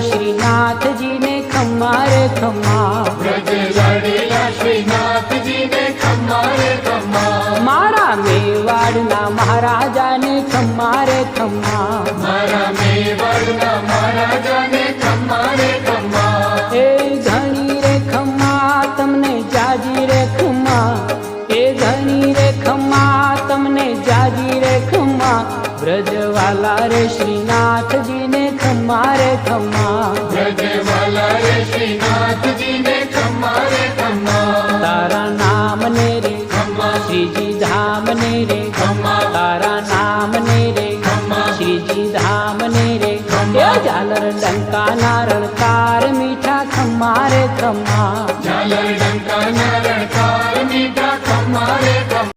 श्रीनाथ जी ने खम्मा रे खम्मा, ब्रज लाडेला श्रीनाथ जी ने खम्मा रे खम्मा, मारा मेवाड़ना महाराजा ने खम्मा रे खम्मा, मारा मेवाड़ना महाराजा ने खम्मा रे खम्मा, ए घणी रे खम्मा तमने जाजी रे खम्मा, ए घणी रे खम्मा तमने जाजी रे खम्मा, ब्रजवाला रे श्रीनाथ जी ने खम्मा रे खम्मा, ब्रज वाला रे श्रीनाथ जी ने खम्मा रे खम्मा, तारा नाम ने रे खम्मा, श्री जी धाम ने रे खम्मा, तारा नाम ने रे खम्मा, श्री जी धाम ने रे खम्मा, झालर डंका नारळ कार मीठा खम्मा रे खम्मा, झालर डंका नारळ